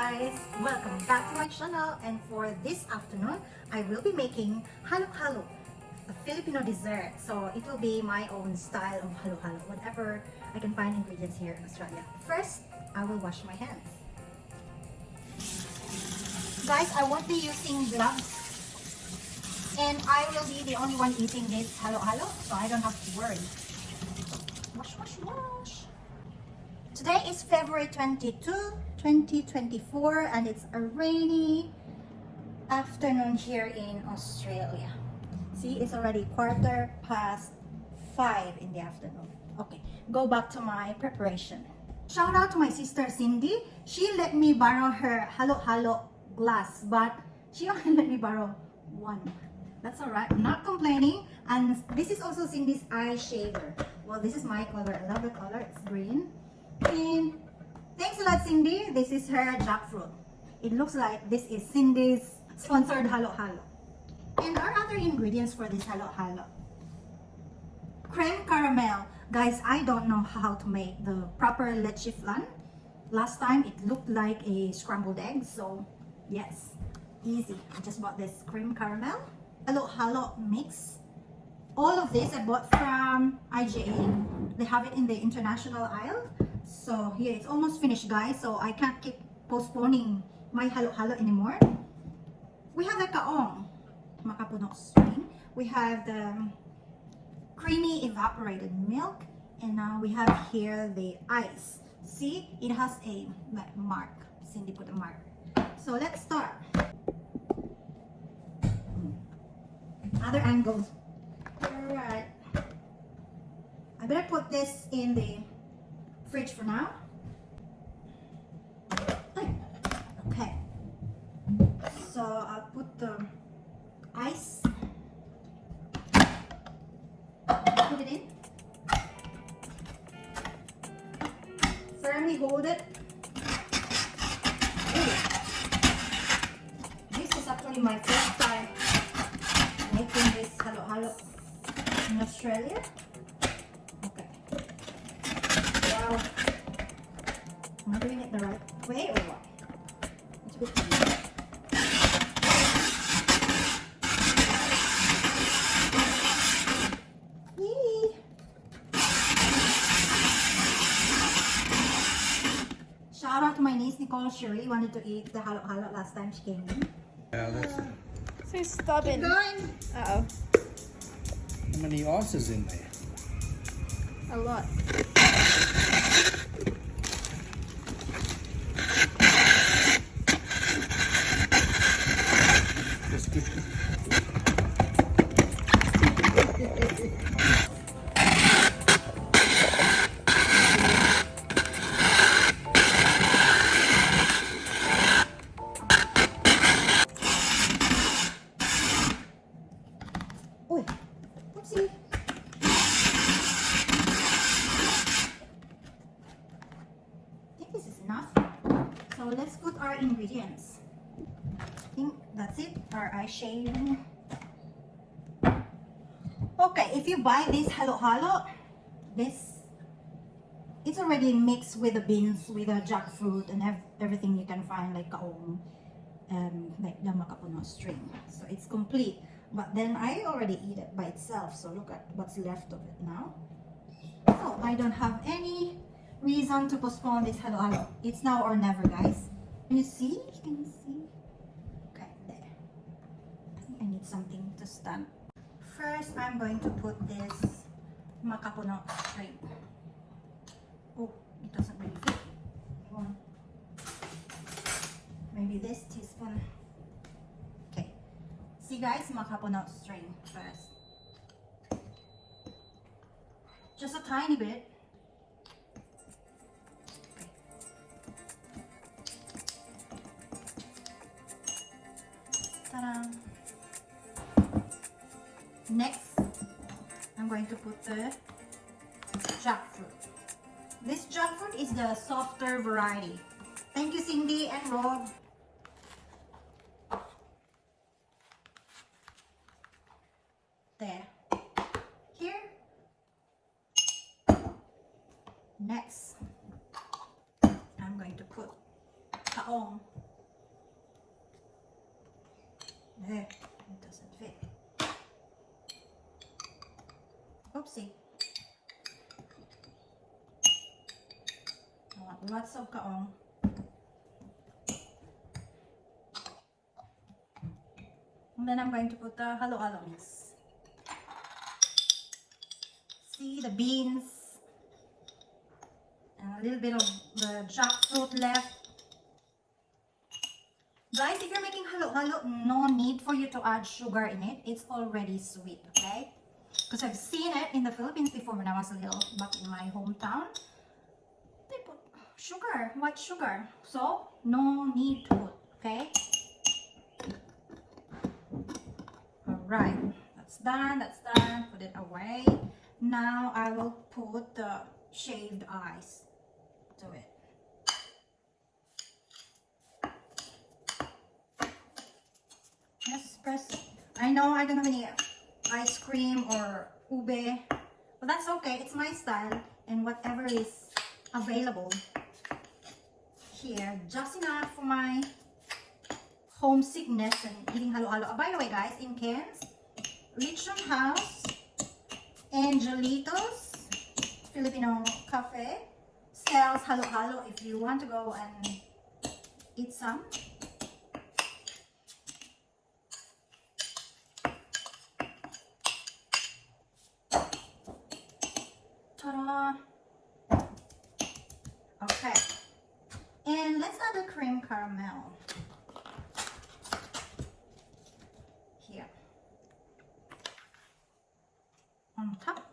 guys! Welcome back to my channel, and for this afternoon, I will be making halo-halo, a Filipino dessert. So it will be my own style of halo-halo, whatever I can find ingredients here in Australia. First, I will wash my hands. Guys, I won't be using gloves, and I will be the only one eating this halo-halo, so I don't have to worry. Wash, wash, wash! Today is February 22, 2024, and it's a rainy afternoon here in Australia. See, it's already 5:15 in the afternoon. Okay, go back to my preparation. Shout out to my sister Cindy. She let me borrow her halo-halo glass, but she only let me borrow one. That's alright, I'm not complaining. And this is also Cindy's eye shader. Well, this is my color. I love the color, it's green. And thanks a lot, Cindy. This is her jackfruit. It looks like this is Cindy's sponsored halo-halo. And our other ingredients for this halo-halo: creme caramel. Guys, I don't know how to make the proper leche flan. Last time it looked like a scrambled egg, so yes, easy. I just bought this creme caramel halo-halo mix. All of this I bought from IGA. They have it in the international aisle. So here, it's almost finished, guys, so I can't keep postponing my halo-halo anymore. We have the kaong, makapunok string. We have the creamy evaporated milk, and now we have here the ice. See, it has a mark. Cindy put a mark. So let's start. Other angles. Alright. I better put this in the fridge for now. Okay. So I'll put the ice. Put it in. Firmly hold it. Ooh. This is actually my first time making this halo-halo in Australia. Okay. Wow. Am I doing it the right way or what? It's a bit easy. Yee. Shout out to my niece Nicole. She really wanted to eat the halo-halo last time she came in. Yeah, that's So stubborn. Keep going. Uh-oh. how many ice is in there? A lot. Just good. Uy, oopsie. I think this is enough. So let's put our ingredients. I think that's it. Our eye shading. Okay, if you buy this halo-halo, it's already mixed with the beans, with the jackfruit, and everything you can find, like kaong, like the makapuno string. So it's complete. But then I already eat it by itself, so look at what's left of it now. So I don't have any reason to postpone this halo-halo. It's now or never, guys. Can you see? Can you see? Okay, there. I think I need something to stand. First, I'm going to put this makapuno string. Oh, it doesn't really fit. One. Maybe this teaspoon. Okay. See, guys, makapuno string first. Just a tiny bit. Okay. Ta-da! Next, I'm going to put the jackfruit. This jackfruit is the softer variety. Thank you, Cindy and Rob. There. Here. Next, I'm going to put kaong. It doesn't fit. Oopsie. I want lots of kaong. And then I'm going to put the halo-halo mix. See the beans and a little bit of the jackfruit left. Guys, if you're making halo-halo, no need for you to add sugar in it. It's already sweet, okay? Because I've seen it in the Philippines before when I was little, back in my hometown. They put sugar, white sugar. So, no need to put, okay? Alright, that's done, put it away. Now I will put the shaved ice to it. Just press. I know I don't have any ice cream or ube, but that's okay, it's my style and whatever is available here. Just enough for my homesickness and eating halo-halo. By the way guys, in cans, Lechon House, Angelitos, Filipino cafe sells halo-halo if you want to go and eat some. Ta-da! Okay, and let's add the cream caramel. Here on top.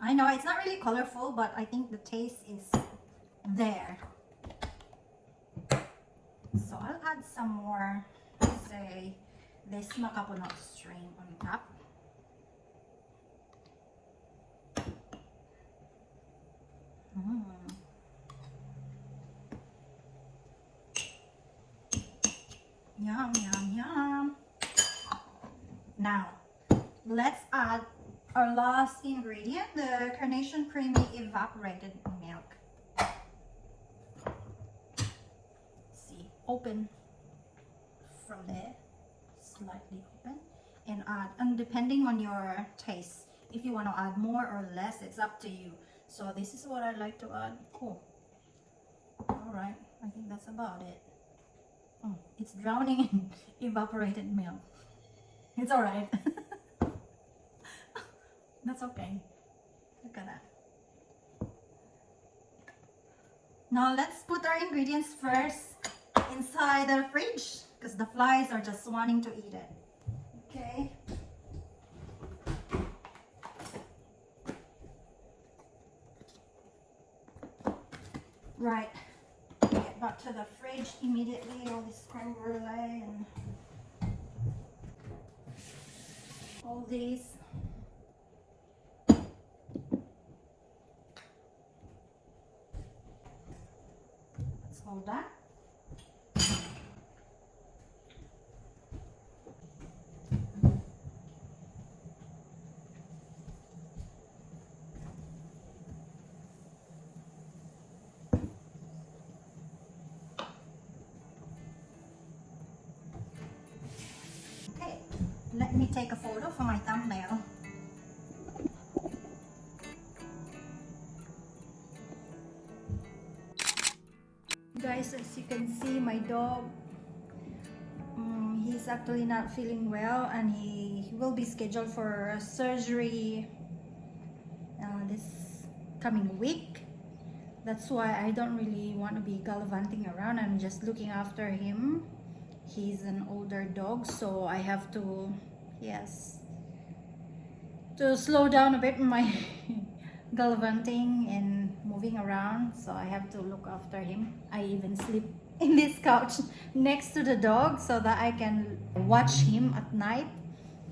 I know it's not really colorful, but I think the taste is there. So I'll add some more, say, this macapunot string on top. Yum, yum, yum. Now, let's add our last ingredient, the Carnation Creamy Evaporated Milk. See, open from there, slightly open, and add, and depending on your taste, if you want to add more or less, it's up to you. So this is what I like to add. Cool. All right, I think that's about it. Oh, it's drowning in evaporated milk. It's all right. That's okay. Look at that. Now let's put our ingredients first inside the fridge because the flies are just wanting to eat it. Okay. Right. Get back to the fridge immediately. All this creme brulee and all these. Hold that. Okay, let me take a photo for my thumbnail. Guys, as you can see, my dog, he's actually not feeling well and he will be scheduled for surgery this coming week. That's why I don't really want to be gallivanting around. I'm just looking after him. He's an older dog, so I have to, yes, to slow down a bit in my gallivanting and moving around, so I have to look after him. I even sleep in this couch next to the dog so that I can watch him at night,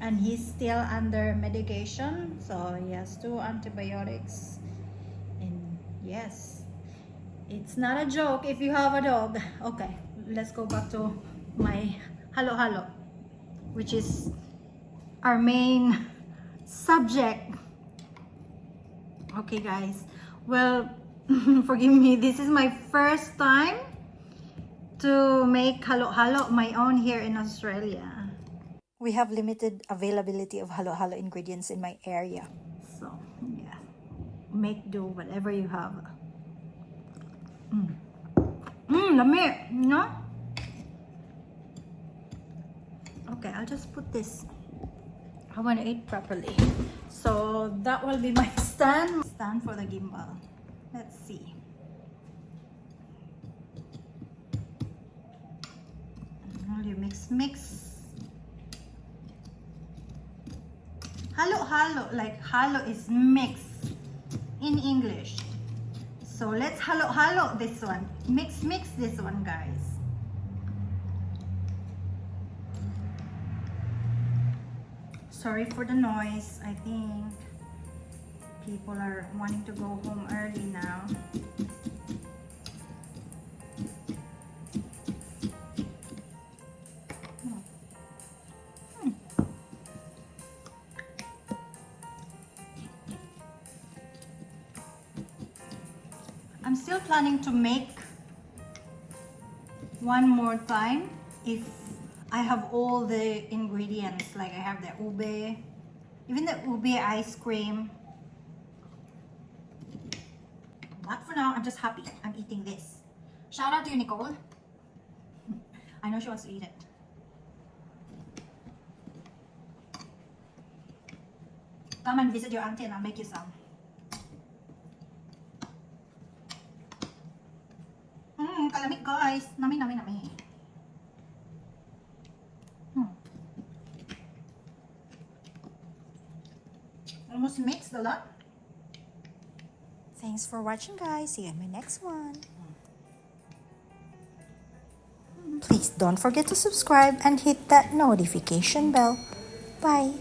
and he's still under medication, so he has 2 antibiotics. And yes, it's not a joke if you have a dog. Okay, let's go back to my halo-halo, which is our main subject. Okay guys, well, forgive me, this is my first time to make halo-halo my own here in Australia. We have limited availability of halo-halo ingredients in my area, so yeah, make do whatever you have. Lami, no? Okay, I'll just put this. I want to eat properly, so that will be my stand for the gimbal. Let's see. You mix. Halo, like halo is mix in English. So let's halo this one. Mix this one, guys. Sorry for the noise. I think people are wanting to go home early now. I'm still planning to make one more time if I have all the ingredients. Like I have the ube, even the ube ice cream. But for now, I'm just happy I'm eating this. Shout out to you, Nicole. I know she wants to eat it. Come and visit your auntie and I'll make you some. Kalamig guys. Nami. Almost mixed a lot. Thanks for watching, guys. See you in my next one. Please don't forget to subscribe and hit that notification bell. Bye.